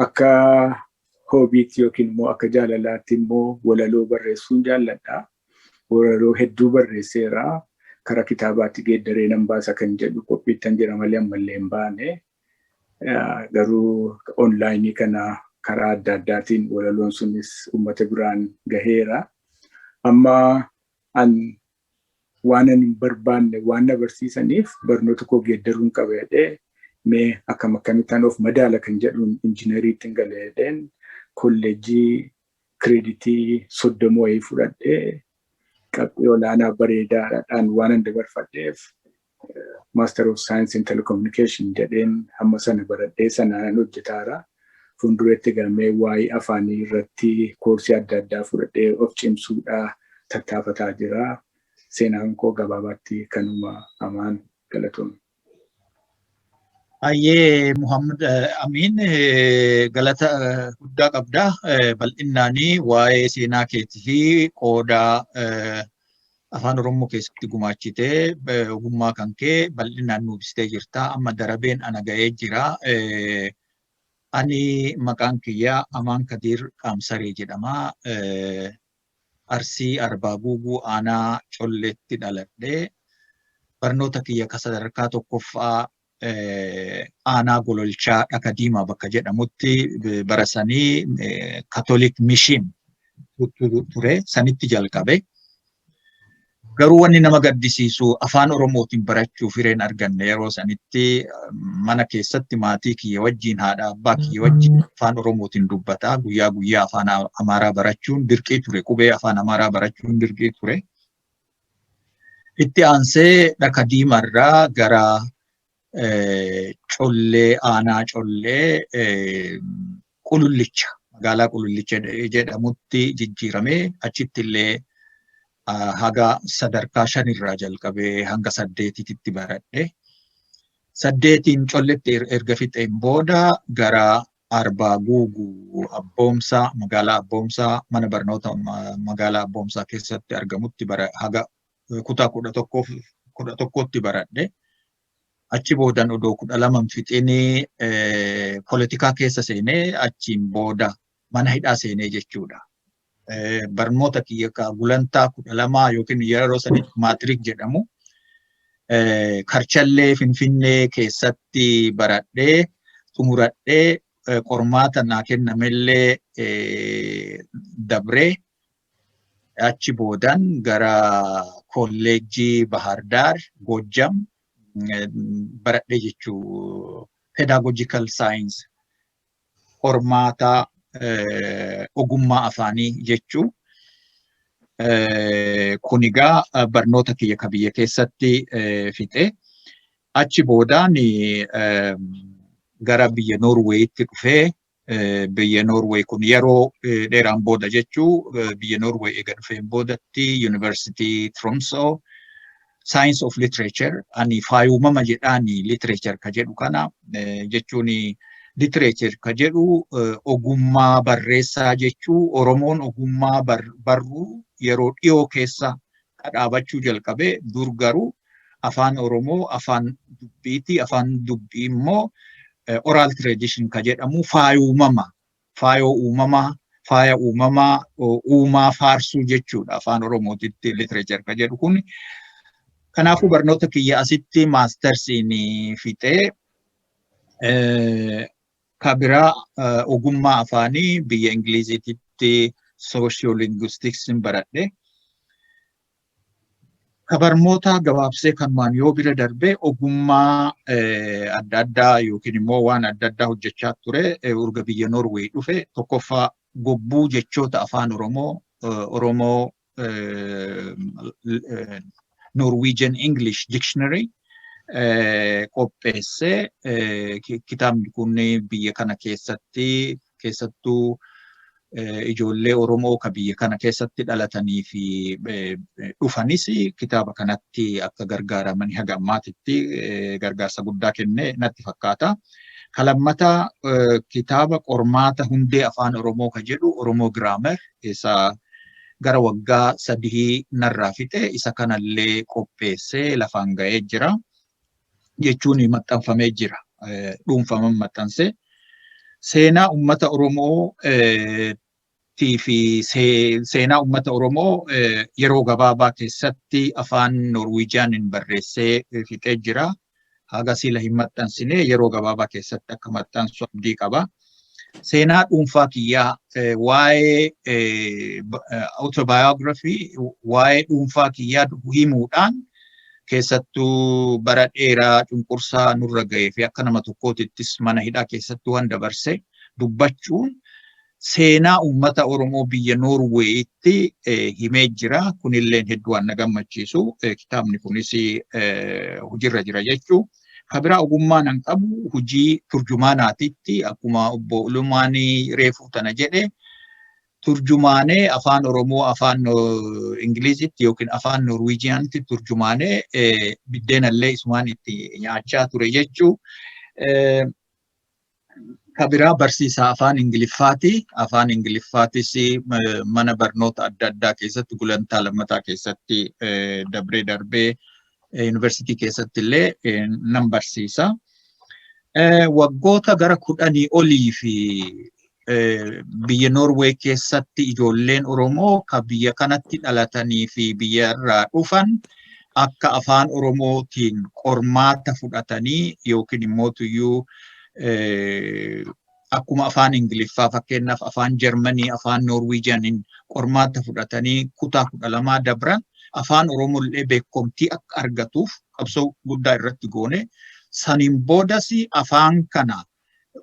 Akka hoobiitti yookiin immoo akka jaalalaatti immoo walaloo barreessuun jaalladha. Walaloo hedduu barreesseera. Karaa kitaabaatti geeddaree nan baasa kan jedhu qophiittan jira malee ammallee hin baane. garuu onlaayinii kana karaa adda addaatiin walaloon sunis uummata biraan gaheera. Amma waan ani barbaanne waan na barsiisaniif barnoota koo geeddaruun qaba jedhee mee akkamittaan of madaala kan jedhuun injiinariitiin galee kolleejjii kireeditii 30 wayii fudhadhee qabxii olaanaa bareedaadhaan waan an dabarfadheef Master of Science in Telecommunication jedheen hamma sana baradhee sanaan hojjetaara. Fuulduratti galmee waa'ee afaanii irratti koorsii adda addaa fudhadhee of cimsuudhaa tattaafataa jira. Seenaan koo gabaabaatti kanuma amaan galatoomne. Ayyee Muhammad Amin galata guddaa qabda. Bal'innaanii waa'ee seenaa keetii fi qooda afaan Oromoo keessatti gumaachitee ogummaa kan kee bal'inaan nuuf ibsitee jirta. Amma darabeen ana ga'ee jira. Ani maqaan kiyyaa Amaan Kadir Qaamsaree jedhama. Arsii Arbaa Guuguu aanaa Colleetti dhaladhee barnoota kiyya sadarkaa tokkoffaa aanaa Gololchaa Dhaka Diimaa bakka jedhamutti barasanii Catholic Mission ture sanitti jalqabe. Garuu wanni nama gaddisiisu afaan Oromootiin barachuuf hireen arganne yeroo sanitti mana keessatti maatii kiyya wajjin haadha abbaa kiyya wajjin afaan Oromootiin dubbataa guyyaa guyyaa afaan Amaaraa barachuun dirqii ture. Qubee afaan Amaaraa barachuun dirqii ture. Itti aansee Dhaka Diimarraa gara Collee aanaa Collee Qulullicha magaalaa Qulullicha jedhamutti jijjiiramee achitti illee haga sadarkaa 5 irraa jalqabee hanga 8tti baradhe. 8 Colleetti erga fixeen booda gara Arbaa Guuguu Abboomsaa magaalaa Abboomsaa mana barnoota magaalaa Abboomsaa keessatti argamutti haga kutaa 11tti baradhe. Achi boodan odoo 12 fixinii poolitikaa keessa seenee achiin booda mana hidhaa seenee jechuudha. Barnoota kiyya gulantaa 12 yookiin yeroo sanitti maatiriik jedhamu Karchallee Finfinnee keessatti baradhee xumuradhee qormaata naa kennamellee dabree achi boodan gara kolleejjii Bahar Dar Gojjam baradhee jechuu pedagogical science qormaata ogummaa afaanii jechuu. Kunigaa barnoota kiyya biyya keessatti fixe. Achi boodaan gara biyya Noorweeyitti dhufee biyya Noorweey kun yeroo dheeraan booda jechuu biyya Noorweey eega dhufeen boodatti University Tromsø Science of Literature ani faayumama jedhaani literature ka jedhu kana jechuun literature ka jedhu ogummaa barreessaa jechuu Oromoon ogummaa barruu yeroo dhiyoo keessa dhaabachuu jalqabee dur garuu afaan Oromoo afaan dubbiiti afaan dubbii immoo oral tradition ka jedhamu faaya uumamaa uumaa faarsuu jechuudha afaan Oromootitti literature ka jedhu kun. Kanaafuu barnoota kiyya asitti maastersiin fixee kabiraa ogummaa afaanii biyya Ingiliziititti sociolinguistics baradhe. Barnoota gabaabsee kanumaan yoo bira darbee ogummaa adda addaa yookiin immoo waan adda addaa hojjechaa ture urga biyya Noorweey dhufe tokkoffaa gobbuu jechoota afaan Oromoo Norwegian English Dictionary qopheessee kitaabni kun biyya kana keessattuu ijoollee Oromoo ka biyya kana keessatti dhalatanii fi dhufanis kitaaba kanatti akka gargaaraman haga ammaatitti gargaarsa guddaa kennee natti fakkaata. Kalammata kitaaba qormaata hundee afaan Oromoo ka jedhu Oromoo Grammar isa gara waggaa 3 narraa fixe isa kanallee qopheessee lafaan ga'ee jira jechuun maxxanfamee jira dhuunfaman maxxansee. Seenaa uummata Oromoo fi seenaa uummata Oromoo yeroo gabaabaa keessatti afaan Norwegianiin barreessee fixee jira. haga sila hin maxxansine yeroo gabaabaa keessatti akka maxxansu abdii qaba. Seenaa dhuunfaa kiyyaa waa'ee autobiography waa'ee dhuunfaa kiyyaa himuudhaan keessattuu bara dheeraa cunqursaa nurra ga'ee fi akka nama tokkootittis mana hidhaa keessatti waan dabarse dubbachuun seenaa uummata Oromoo biyya Noorweeyitti himee jira. Kunillee hedduu waan na gammachiisu. Kitaabni kunis hojiirra jira jechuu. Kabiraa ogummaan an qabu hojii turjumaanaatitti akkuma obbo Ulumaanii reefuu tana jedhe turjumaanee afaan Oromoo afaan Ingilizitti yookiin afaan Norwiijiyaanitti turjumaanee biddeenallee isumaan itti nyaachaa ture jechuu. Kabiraa barsiisaa afaan Ingiliffaati. Afaan Ingiliffaattis mana barnoota adda addaa keessatti gulantaa lammataa keessatti darbee Universitii keessatti illee nan barsiisa. Waggoota gara 10 olii fi biyya Norway keessatti ijoolleen Oromoo kan biyya kanatti dhalatanii fi biyya irraa dhufan akka afaan Oromootiin qormaata fudhatanii yookiin immoo tuyyuu akkuma afaan Ingiliffaa fakkeenyaaf afaan Jarmanii afaan Norwiijiyaaniin qormaata fudhatanii kutaa 12 dabran afaan Oromollee beekumtii akka argatuuf qabsoo guddaa irratti goone saniin boodas afaan kana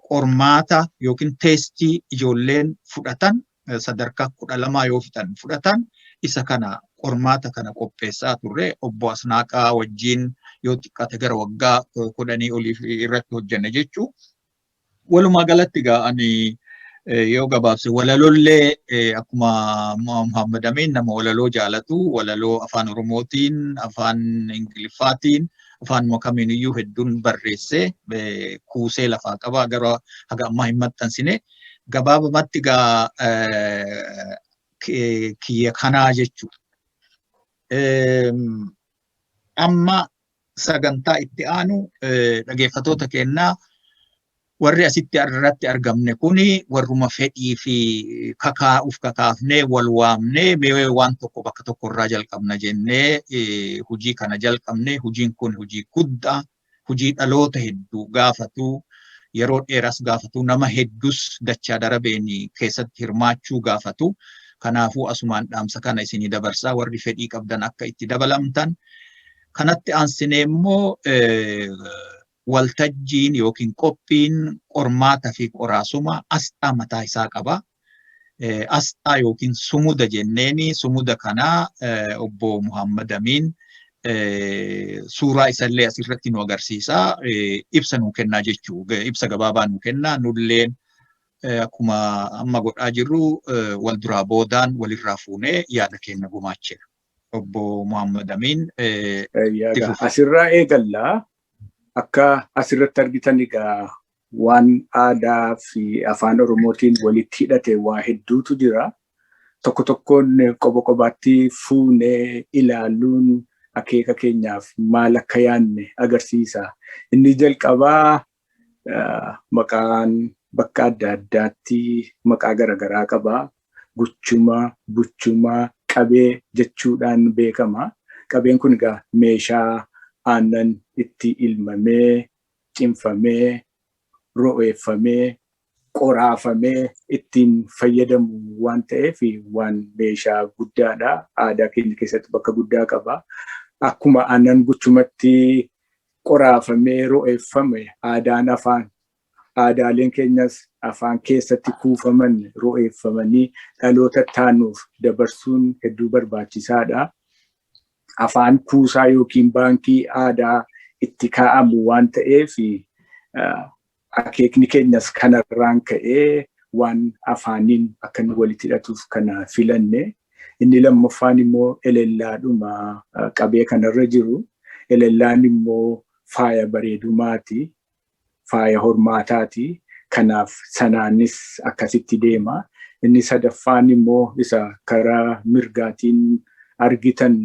qormaata yookiin teestii ijoolleen fudhatan sadarkaa 12 yoo fixan fudhatan isa kana qormaata kana qopheessaa turre obbo Asnaaqaa wajjin yoo xiqqaate gara waggaa 10 oliif irratti hojjenne jechuu. Walumaa galatti ga'anii yoo gabaabse walalollee akkuma Muhammad Amin nama walaloo jaalatu walaloo afaan Oromootiin afaan Ingiliffaatiin afaan kamiiniyyuu hedduun barreessee kuusee lafaa qaba gara haga ammaa hin maxxansine gabaabumatti gaa kiyya kanaa jechuudha. Amma sagantaa itti aanu dhageeffatoota kennaa warri asitti irratti argamne kuni warruma fedhii fi kakaafnee wal waamnee mee waan tokko bakka tokko irraa jalqabna jennee hojii kana jalqabne. Hojiin kun hojii guddaa hojii dhaloota hedduu gaafatu yeroo dheeras gaafatu nama hedduus dachaa darabeen keessatti hirmaachuu gaafatu. Kanaafuu asumaan dhaamsa kana isinii dabarsaa warri fedhii qabdan akka itti dabalamtan. Kanatti aansinee immoo waltajjiin yookiin qophiin qormaata fi qoraasuma asxaa mataa isaa qaba. Asxaa yookiin sumuda jenneeni sumuda kana obbo Muhammad Amin suuraa isallee asirratti nu agarsiisa. Ibsa nu kennaa jechuu ibsa gabaabaa nu kennaa nulleen akkuma amma godhaa jirru wal duraa boodaan walirraa fuunee yaada keenya gumaachina. Obbo Muhammad Amin asirraa eegallaa. Akka asirratti argitan egaa waan aadaa fi afaan Oromootiin walitti hidhate waa hedduutu jira. Tokko tokkoon qoba qobaatti fuunee ilaaluun akeeka keenyaaf maal akka yaanne agarsiisa. Inni jalqabaa maqaan bakka adda addaatti maqaa garaagaraa qaba. Guchuma, buchuma, qabee jechuudhaan beekama. Qabeen kun egaa meeshaa aannan itti ilmamee, cimfamee, ro'eeffamee, qoraafamee ittiin fayyadamu waan ta'eef waan meeshaa guddaadha. Aadaa keenya keessatti bakka guddaa qaba. Akkuma aannan guchumatti qoraafamee, ro'eeffame aadaan afaan. Aadaaleen keenyas afaan keessatti kuufaman, ro'eeffamanii dhaloota taanuuf dabarsuun hedduu barbaachisaadha. Afaan kuusaa yookiin baankii aadaa itti kaa'amu waan ta'eef akeekni keenyas kanarraan ka'ee waan afaaniin akka nu walitti hidhatuuf kana filanne. Inni lammaffaan immoo elellaadhuma qabee kanarra jiru. Elellaan immoo faaya bareedumaati. Faaya hormaataati. Kanaaf sanaanis akkasitti deema. Inni sadaffaan immoo isa karaa mirgaatiin argitan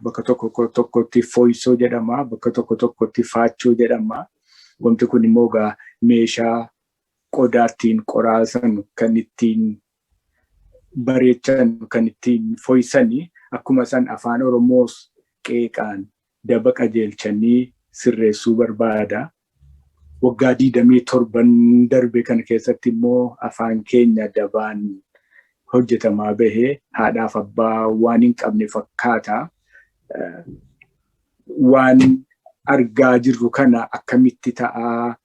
bakka tokko tokkotti fooyisoo jedhama. Bakka tokko tokkotti faachoo jedhama. Wanti kun immoo meeshaa qodaattiin qoraasan kan ittiin bareechan kan ittiin fooyisanii akkuma san afaan Oromoos qeeqaan daba qajeelchanii sirreessuu barbaada. Waggaa 27 darbe kana keessatti immoo afaan keenya dabaan hojjetamaa bahee haadhaaf abbaa waan hin qabne fakkaata. Waan argaa jirru kana akkamitti ta'aa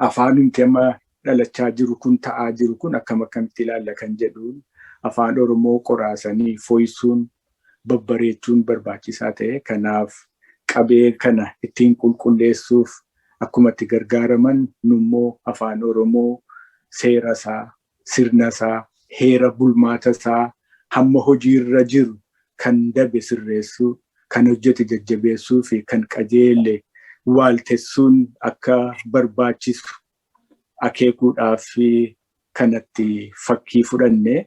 afaanumti amma dhalachaa jiru kun ta'aa jiru kun akkamitti ilaalla kan jedhuun afaan Oromoo qoraasanii fooyyisuun babbareechuun barbaachisaa ta'e. Kanaaf qabee kana ittiin qulqulleessuuf akkuma itti gargaaraman nummoo afaan Oromoo seera isaa, sirna isaa, heera bulmaata isaa hamma hojiirra jiru kan dabe sirreessuu, kan hojjete jajjabeessuu fi kan qajeelle waaltessuun akka barbaachisu akeekuudhaaf kanatti fakkii fudhanne.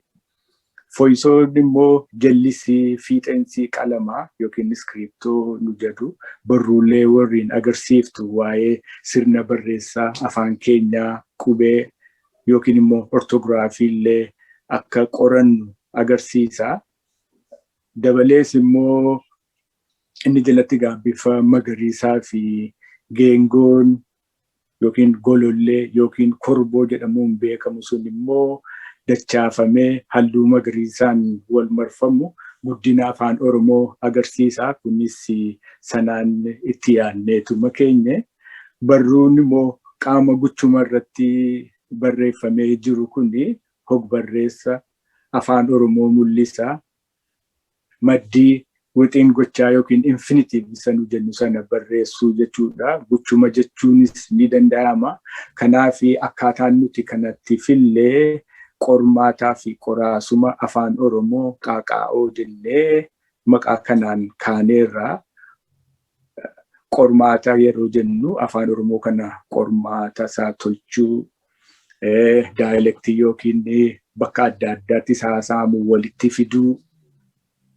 Fooyyisoon immoo jallisii fiixeensii qalamaa yookiin iskiriptoo nu jedhu barruulee warreen agarsiiftu waa'ee sirna barreessaa afaan keenyaa qubee yookiin immoo ortoogiraafii illee akka qorannu agarsiisa. Dabalees immoo inni jalatti bifa magariisaa fi geengoon yookiin golollee yookiin korboo jedhamuun beekamu sun immoo dachaafamee halluu magariisaan wal marfamu guddina afaan Oromoo agarsiisa. Kunis sanaan itti yaadneetuma keenye. Barruun immoo qaama guchuma irratti barreeffamee jiru kuni hog-barreessa afaan Oromoo mul'isa. Maddii wixin gochaa yookiin infinitive isa nu jennu sana barreessuu jechuudha. Guchuma jechuunis ni danda'ama. Kanaaf akkaataan nuti kanatti fillee qormaataa fi qoraasuma afaan Oromoo qaaqaa'oo jennee maqaa kanaan kaaneerra. Qormaata yeroo jennu afaan Oromoo kana qormaata isaa tolchuu, daayilektii yookiin bakka adda addaatti saasaamu walitti fiduu,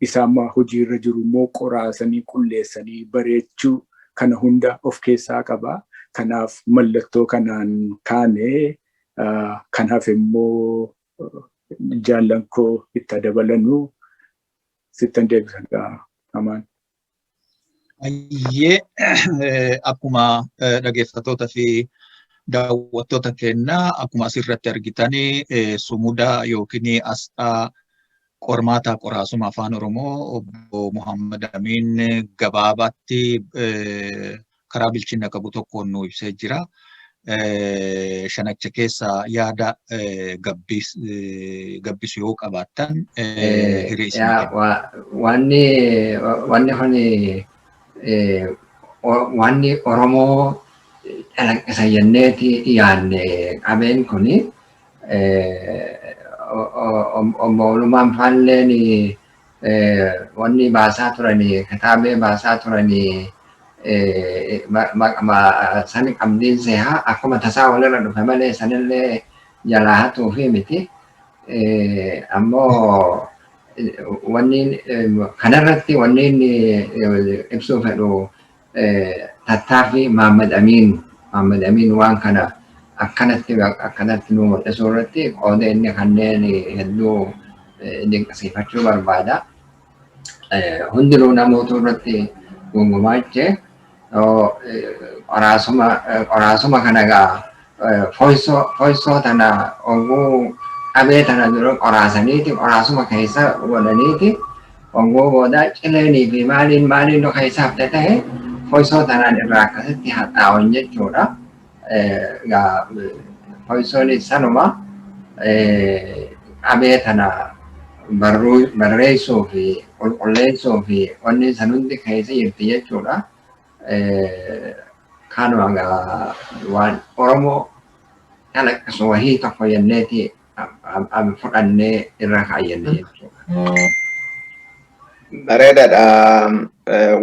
isaammaa hojiirra jiru immoo qoraasanii qulleessanii bareechuu kana hunda of keessaa qaba. Kanaaf mallattoo kanaan kaanee kan hafe immoo jaallan koo itti dabalanu sittan deebisan Amaan. Ayyee akkuma dhaggeeffattoota fi daawwattoota keenyaa akkuma asirratti argitanii sumuda yookiin asxaa qormaataa qoraasuma afaan Oromoo obbo Muhammad Amiin gabaabaatti karaa bilchina qabu tokkoon nu ibsee jira. Shanacha keessa yaada gabbisu yoo qabaattan wanni Oromoo calaqqisa jenneeti yaadne qabeen kuni obbolumaan faalleen wanni baasaa turanii kitaabee baasaa turanii sani qabdiin sehaa akkuma tasaa walirra dhufe malee sanillee jalaa hatuu fi miti. Ammoo wanni kanarratti wanni ibsuu fedhu tattaaffii Muhammad Amiin waan kana akkanatti nu mul'isuu irratti qooda inni kanneen hedduu dinqisiifachuu barbaada. Hundinuu namoota irratti gungumaa jechee qoraasuma kana gaa fooyyisoo tana oguu qabee tana dura qoraasaniiti qoraasuma keessa godhaniiti oguu booda cileenii fi maaliin nu keessaaf ta'e fooyyisoo tanaan irraa akkasitti haxaa'uun jechuudha. Fooyyisoon sanuma qabee tana barreessuu fi qulqulleessuu fi wanni san hundi keessa jirti jechuudha. Kanuma waan Oromoo calaqqisu wahii tokko jenneeti fudhannee irra kaayyanne jechuudha. Bareedaadha.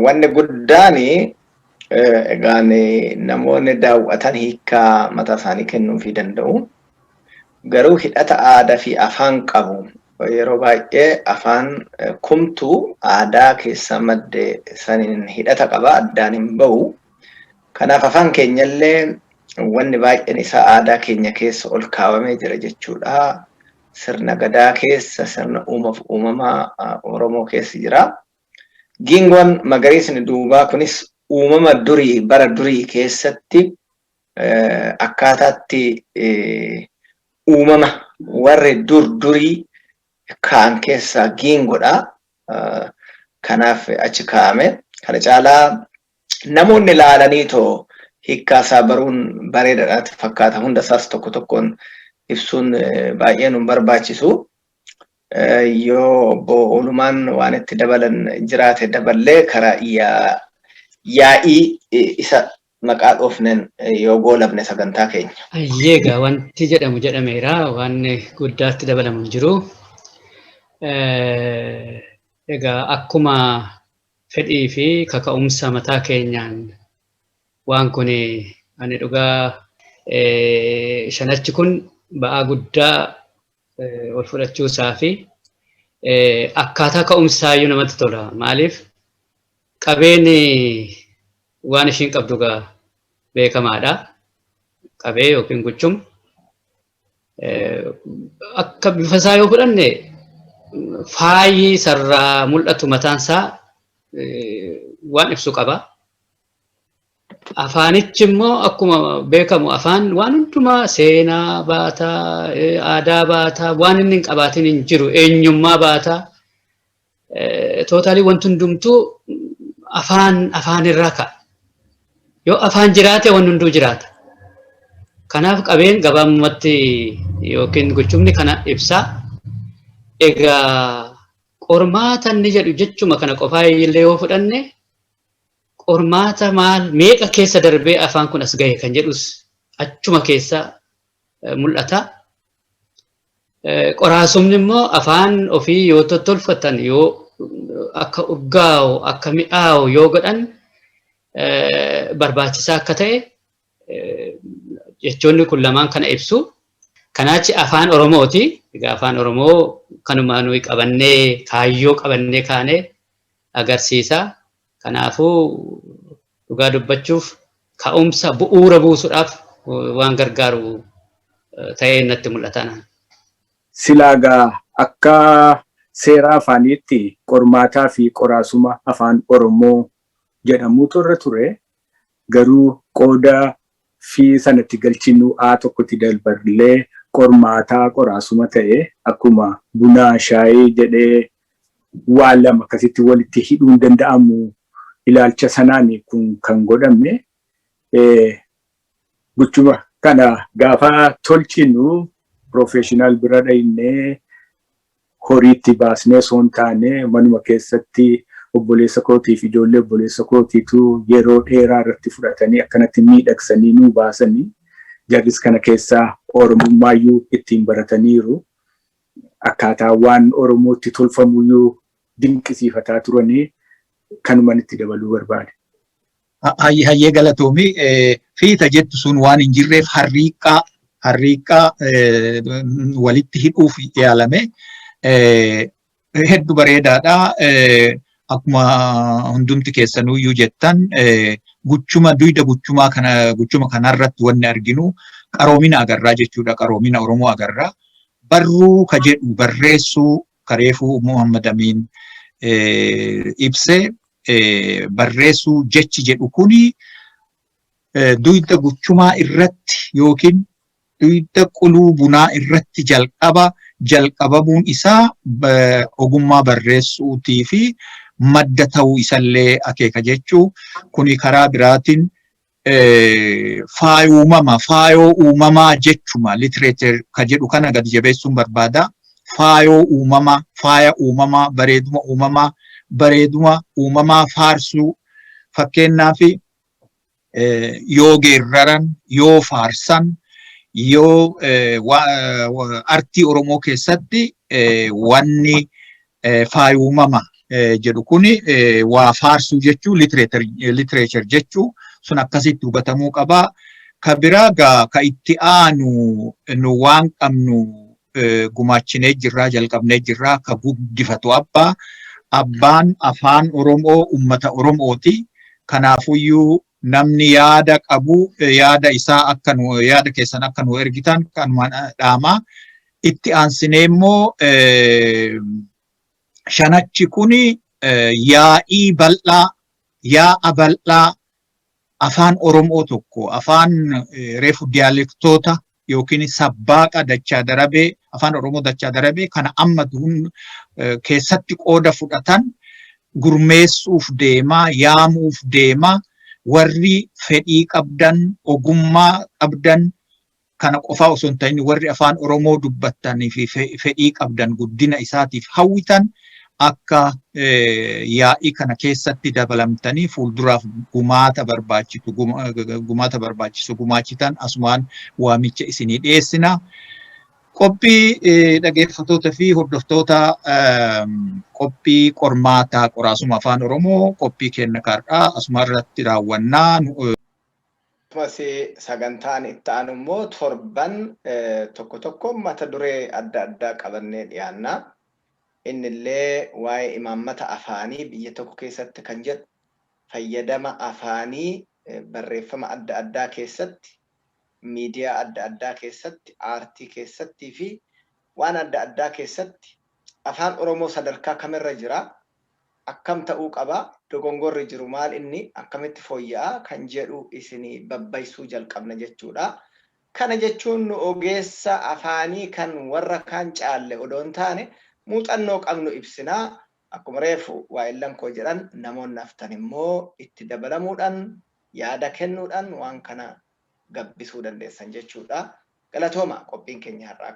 Wanni guddaani egaan namoonni daawwatan hiikaa mataa isaanii kennuufii danda'u. Garuu hidhata aadaa fi afaan qabu. Yeroo baay'ee afaan kumtuu aadaa keessa madde saniin hidhata qaba, addaan hin bahu. Kanaaf afaan keenyallee wanni baay'een isaa aadaa keenya keessa ol kaawamee jira jechuudha. Sirna gadaa keessa, sirna uumamaa Oromoo keessa jira. Giingoon magariisni duubaa kunis uumama durii bara durii keessatti akkaataatti uumama warri durii kaan keessaa giingodha. Kanaaf achi kaa'ame. Kana caalaa namoonni ilaalanii too hiikkaasaa baruun bareedaadhaatti fakkaata. Hunda isaas tokko tokkoon ibsuun baay'ee nu barbaachisu. Yoo oolumaan waan itti dabalan jiraate daballee karaa yaa'ii isa maqaa dhoofneen yoo goolabne sagantaa keenya. Ayyeegaa wanti jedhamu jedhameera waan guddaatti dabalamu jiru. Egaa akkuma fedhii fi kaka'umsa mataa keenyaan waan kun ani dhugaa shanachi kun ba'aa guddaa ol fudhachuusaa fi akkaataa ka'umsaayyuu namatti tola. Maaliif qabeen waan ishiin qabdu gaa beekamaadha. Qabee yookiin guchum akka bifa isaa yoo fudhanne faayi sarraa mul'atu mataan isaa waan ibsu qaba. Afaanichi immoo akkuma beekamu afaan waan hundumaa seenaa baataa, aadaa baataa, waan inni hin qabaatin hin jiru, eenyummaa baataa. Tootaalii wanti hundumtuu afaan irraa ka'a. Yoo afaan jiraate waan hunduu jiraata. Kanaaf qabeen gabaabumatti yookiin guchumni kana ibsaa. Egaa qormaata inni jedhu jechuma kana qofaa illee yoo fudhanne qormaata maal meeqa keessa darbee afaan kun as gahe kan jedhus achuma keessa mul'ata. Qoraasumni immoo afaan ofii yoo tottolfatan yoo akka urgaa'u akka mi'aawu yoo godhan barbaachisaa akka ta'e jechoonni kun lamaan kana ibsu. Kanaachi afaan Oromooti. Egaa afaan Oromoo kanumaa nuyi qabannee kaayyoo qabannee kaanee agarsiisa. Kanaafuu dhugaa dubbachuuf ka'umsa bu'uura buusuudhaaf waan gargaaru ta'ee natti mul'ata. Silaagaa akka seera afaaniitti qormaataa fi qoraasuma afaan Oromoo jedhamutu irra ture. Garuu qooda fi sanatti galchinu tokkotti dalbarlee qormaataa qoraasuma ta'e akkuma bunaa shaayii jedhee waan lama akkasitti walitti hidhuun danda'amu ilaalcha sanaan kun kan godhamne guchuma kana gaafa tolchinu professional bira dhaynee horiitti baasnee soon taane manuma keessatti obboleessa kootii fi ijoollee obboleessa kootiitu yeroo dheeraa irratti fudhatanii akkanatti miidhagsanii nu baasanii jarris kana keessaa Oromummaayyuu ittiin barataniiru. Akkaataa waan Oromootti tolfamuyyuu dinqisiifataa turanii kanuman itti dabaluu barbaade. Hayyee galatoomii fiita jettu sun waan hin jirreef harriiqaa walitti hidhuuf yaalame hedduu bareedaadha. Akkuma hundumti keessanuyyuu jettan guchuma duyda guchuma kanarratti wanni arginu qaroomina agarraa jechuudha. Qaroomina Oromoo agarraa. Barruu ka jedhu barreessuu kareefuu Muhammad Amin ibse barreessuu jechi jedhu kuni duyda guchumaa irratti yookiin duyda quluu bunaa irratti jalqabamuun isaa ogummaa barreessuutii fi madda ta'uu isallee akeeka jechuu kuni karaa biraatiin faayoo uumamaa jechuma literature ka jedhu kana gadi jabeessuun barbaada. Faaya uumamaa bareeduma uumamaa faarsuu fakkeenyaaf yoo geerraran yoo faarsan yoo artii Oromoo keessatti wanni faaya uumamaa jedhu kuni waa faarsuu jechuu literature jechuu sun akkasitti hubatamuu qaba. Ka biraa ka itti aanu nu waan qabnu gumaachinee jirraa jalqabnee jirraa ka guddifatu abbaan afaan Oromoo ummata Oromooti. Kanaafuyyuu namni yaada qabu yaada isaa yaada keessan akka nu ergitan kanumaan dhaama. Itti aansinee immoo shanachi kuni yaa'a bal'aa afaan Oromoo tokko afaan reefu diyaaleektoota yookiin sabbaaqa dachaa darabee afaan Oromoo dachaa darabee kana amma keessatti qooda fudhatan gurmeessuuf deemaa yaamuuf deemaa warri fedhii qabdan ogummaa qabdan kana qofaa osoo hin ta'in warri afaan Oromoo dubbattanii fi fedhii qabdan guddina isaatiif hawwitan akka yaa'ii kana keessatti dabalamtanii fuulduraaf gumaata barbaachisu gumaachitan asumaan waamicha isinii dhiyeessina. Qophii dhaggeeffattoota fi hordoftoota qophii qormaataa qoraasuma afaan Oromoo qophii kenna kaardhaa asuma irratti raawwannaa. Sagantaan itti aanu immoo torban tokko mata duree adda addaa qabannee dhiyaanna. Innillee waa'ee imaammata afaanii biyya tokko keessatti kan jedhu fayyadama afaanii barreeffama adda addaa keessatti miidiyaa adda addaa keessatti aartii keessattii fi waan adda addaa keessatti afaan Oromoo sadarkaa kamirra jira akkam ta'uu qaba dogongorri jiru maal inni akkamitti fooyya'aa kan jedhu isinii babbaysuu jalqabna jechuudha. Kana jechuun nu ogeessa afaanii kan warra kaan caalle odoo hin taane muuxannoo qabnu ibsinaa akkuma reefu waa'illan koo jedhan namoonni haftan immoo itti dabalamuudhaan yaada kennuudhaan waan kana gabbisuu dandeessan jechuudha. Galatooma qophiin keenya har'aa.